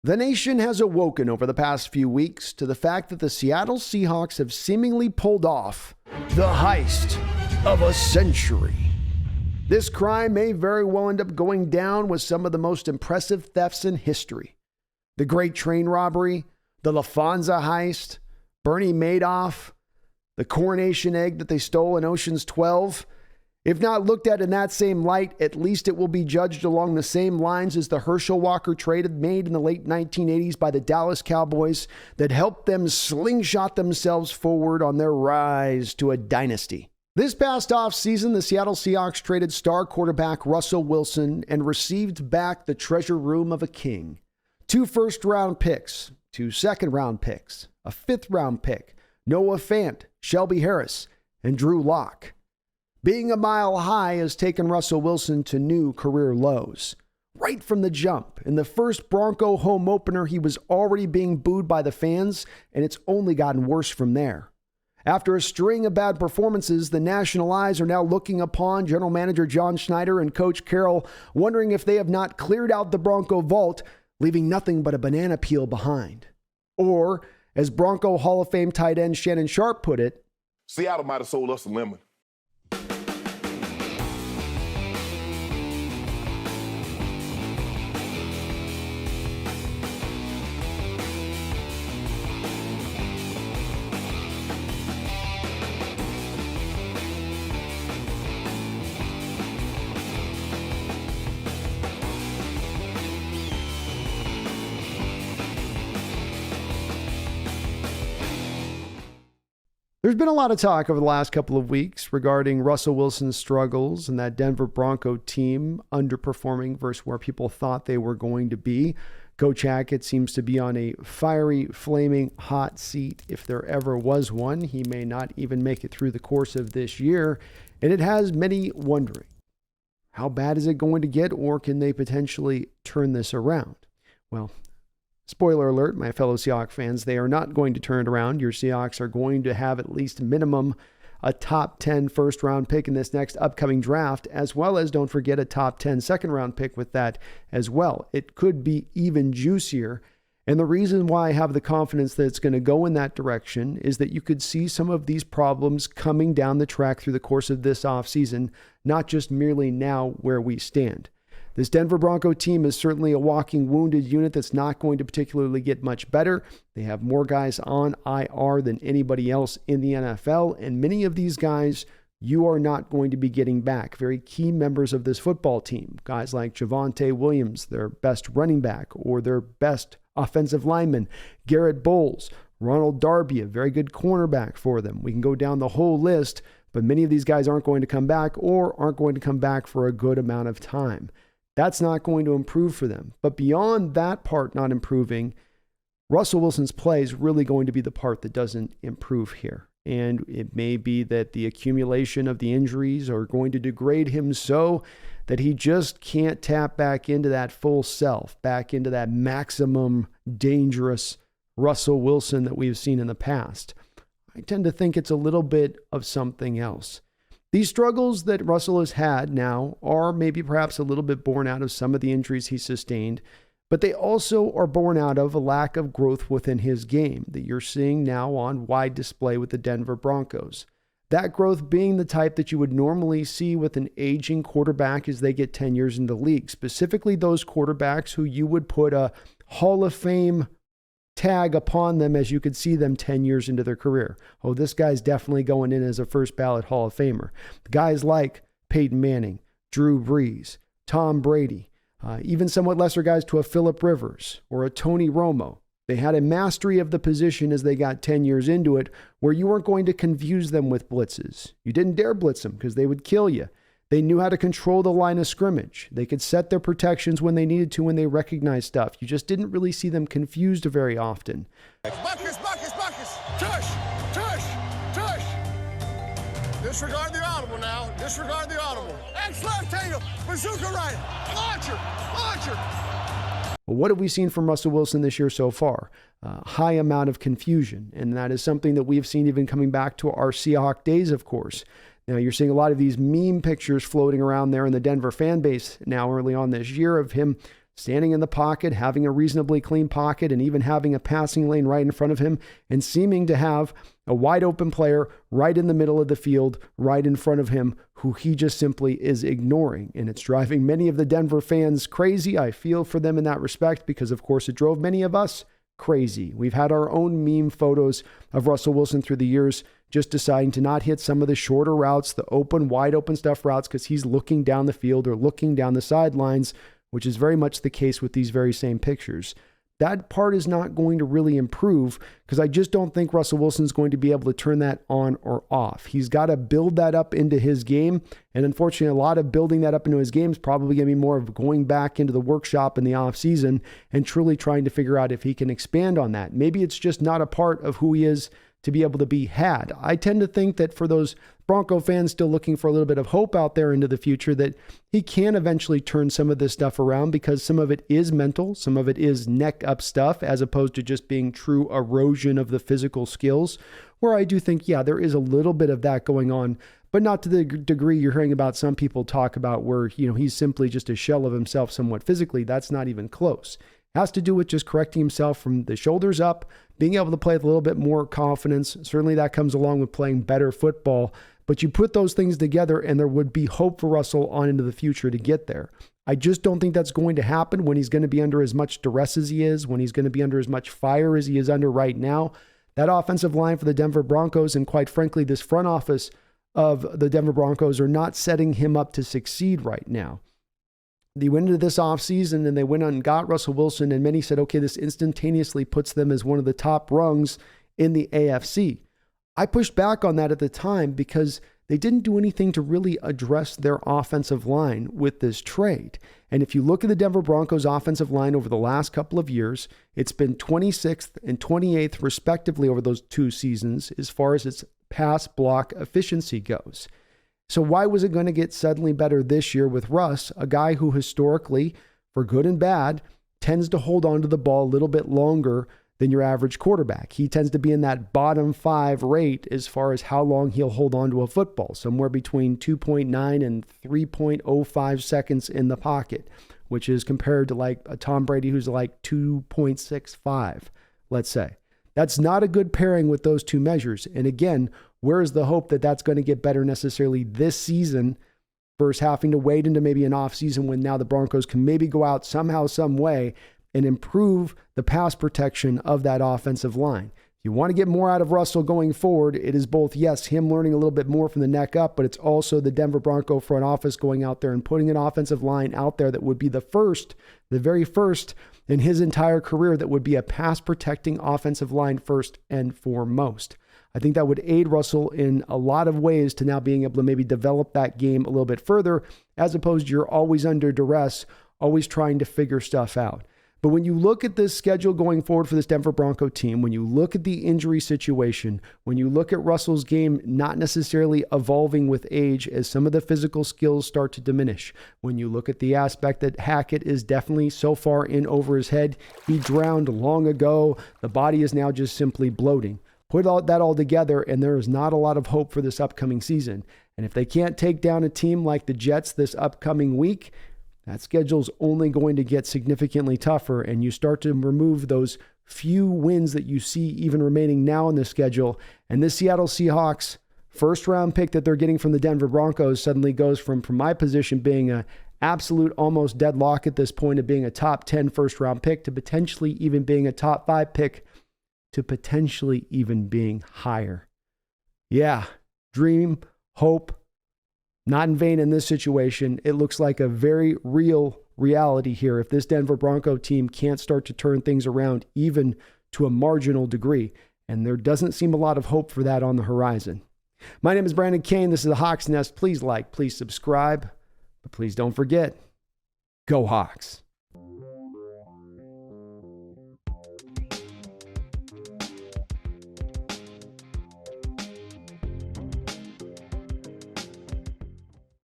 The nation has awoken over the past few weeks to the fact that the Seattle Seahawks have seemingly pulled off the heist of a century. This crime may very well end up going down with some of the most impressive thefts in history. The Great Train Robbery, the Lufthansa heist, Bernie Madoff, the coronation egg that they stole in Ocean's 12. If not looked at in that same light, at least it will be judged along the same lines as the Herschel Walker trade made in the late 1980s by the Dallas Cowboys that helped them slingshot themselves forward on their rise to a dynasty. This past offseason, the Seattle Seahawks traded star quarterback Russell Wilson and received back the treasure room of a king. 2 first-round picks, 2 second-round picks, a 5th-round pick, Noah Fant, Shelby Harris, and Drew Lock. Being a mile high has taken Russell Wilson to new career lows. Right from the jump, in the first Bronco home opener, he was already being booed by the fans, and it's only gotten worse from there. After a string of bad performances, the national eyes are now looking upon General Manager John Schneider and Coach Carroll, wondering if they have not cleared out the Bronco vault, leaving nothing but a banana peel behind. Or, as Bronco Hall of Fame tight end Shannon Sharp put it, Seattle might have sold us a lemon. There's been a lot of talk over the last couple of weeks regarding Russell Wilson's struggles and that Denver Bronco team underperforming versus where people thought they were going to be. Coach Hackett seems to be on a fiery, flaming hot seat if there ever was one. He may not even make it through the course of this year, and it has many wondering, how bad is it going to get, or can they potentially turn this around? Well, spoiler alert, my fellow Seahawks fans, they are not going to turn it around. Your Seahawks are going to have at least minimum a top 10 first-round pick in this next upcoming draft, as well as, don't forget, a top 10 second-round pick with that as well. It could be even juicier. And the reason why I have the confidence that it's going to go in that direction is that you could see some of these problems coming down the track through the course of this offseason, not just merely now where we stand. This Denver Bronco team is certainly a walking wounded unit that's not going to particularly get much better. They have more guys on IR than anybody else in the NFL, and many of these guys you are not going to be getting back. Very key members of this football team, guys like Javonte Williams, their best running back, or their best offensive lineman, Garrett Bowles, Ronald Darby, a very good cornerback for them. We can go down the whole list, but many of these guys aren't going to come back or aren't going to come back for a good amount of time. That's not going to improve for them. But beyond that part not improving, Russell Wilson's play is really going to be the part that doesn't improve here. And it may be that the accumulation of the injuries are going to degrade him so that he just can't tap back into that full self, back into that maximum dangerous Russell Wilson that we've seen in the past. I tend to think it's a little bit of something else. These struggles that Russell has had now are maybe perhaps a little bit born out of some of the injuries he sustained, but they also are born out of a lack of growth within his game that you're seeing now on wide display with the Denver Broncos. That growth being the type that you would normally see with an aging quarterback as they get 10 years into the league, specifically those quarterbacks who you would put a Hall of Fame tag upon them as you could see them 10 years into their career. Oh, this guy's definitely going in as a first ballot Hall of Famer. Guys like Peyton Manning, Drew Brees, Tom Brady, even somewhat lesser guys to a Phillip Rivers or a Tony Romo. They had a mastery of the position as they got 10 years into it where you weren't going to confuse them with blitzes. You didn't dare blitz them because they would kill you. They knew how to control the line of scrimmage. They could set their protections when they needed to when they recognized stuff. You just didn't really see them confused very often. Buckers, tush, tush, tush. Disregard the audible now. Disregard the audible. X left tail, bazooka right, launcher. Well, what have we seen from Russell Wilson this year so far? High amount of confusion, and that is something that we've seen even coming back to our Seahawk days, of course. Now, you're seeing a lot of these meme pictures floating around there in the Denver fan base now early on this year of him standing in the pocket, having a reasonably clean pocket, and even having a passing lane right in front of him, and seeming to have a wide open player right in the middle of the field, right in front of him, who he just simply is ignoring. And it's driving many of the Denver fans crazy. I feel for them in that respect because, of course, it drove many of us crazy. We've had our own meme photos of Russell Wilson through the years just deciding to not hit some of the shorter routes, the open, wide open stuff routes, because he's looking down the field or looking down the sidelines, which is very much the case with these very same pictures. That part is not going to really improve because I just don't think Russell Wilson's going to be able to turn that on or off. He's got to build that up into his game. And unfortunately, a lot of building that up into his game is probably going to be more of going back into the workshop in the offseason and truly trying to figure out if he can expand on that. Maybe it's just not a part of who he is to be able to be had. I tend to think that for those Bronco fans still looking for a little bit of hope out there into the future, that he can eventually turn some of this stuff around because some of it is mental, some of it is neck up stuff, as opposed to just being true erosion of the physical skills, where I do think, yeah, there is a little bit of that going on, but not to the degree you're hearing about some people talk about where, he's simply just a shell of himself somewhat physically. That's not even close. Has to do with just correcting himself from the shoulders up, being able to play with a little bit more confidence. Certainly that comes along with playing better football, but you put those things together and there would be hope for Russell on into the future to get there. I just don't think that's going to happen when he's going to be under as much duress as he is, when he's going to be under as much fire as he is under right now. That offensive line for the Denver Broncos, and quite frankly, this front office of the Denver Broncos, are not setting him up to succeed right now. They went into this offseason and they went on and got Russell Wilson, and many said, okay, this instantaneously puts them as one of the top rungs in the AFC. I pushed back on that at the time because they didn't do anything to really address their offensive line with this trade. And if you look at the Denver Broncos offensive line over the last couple of years, it's been 26th and 28th respectively over those two seasons as far as its pass block efficiency goes. So why was it going to get suddenly better this year with Russ, a guy who historically, for good and bad, tends to hold on to the ball a little bit longer than your average quarterback? He tends to be in that bottom 5 rate as far as how long he'll hold on to a football, somewhere between 2.9 and 3.05 seconds in the pocket, which is compared to like a Tom Brady who's like 2.65, let's say. That's not a good pairing with those two measures. And again, where is the hope that that's going to get better necessarily this season versus having to wait into maybe an offseason when now the Broncos can maybe go out somehow, some way and improve the pass protection of that offensive line. If you want to get more out of Russell going forward, it is both, yes, him learning a little bit more from the neck up, but it's also the Denver Bronco front office going out there and putting an offensive line out there that would be the very first in his entire career that would be a pass protecting offensive line first and foremost. I think that would aid Russell in a lot of ways to now being able to maybe develop that game a little bit further, as opposed to you're always under duress, always trying to figure stuff out. But when you look at this schedule going forward for this Denver Bronco team, when you look at the injury situation, when you look at Russell's game not necessarily evolving with age as some of the physical skills start to diminish, when you look at the aspect that Hackett is definitely so far in over his head, he drowned long ago, the body is now just simply bloating. Put that all together, and there is not a lot of hope for this upcoming season. And if they can't take down a team like the Jets this upcoming week, that schedule's only going to get significantly tougher, and you start to remove those few wins that you see even remaining now in the schedule. And this Seattle Seahawks first-round pick that they're getting from the Denver Broncos suddenly goes from my position being an absolute almost deadlock at this point of being a top 10 first-round pick to potentially even being a top 5 pick to potentially even being higher. Yeah, dream, hope, not in vain in this situation. It looks like a very real reality here if this Denver Bronco team can't start to turn things around even to a marginal degree. And there doesn't seem a lot of hope for that on the horizon. My name is Brandon Kane. This is the Hawks Nest. Please like, please subscribe, but please don't forget, go Hawks.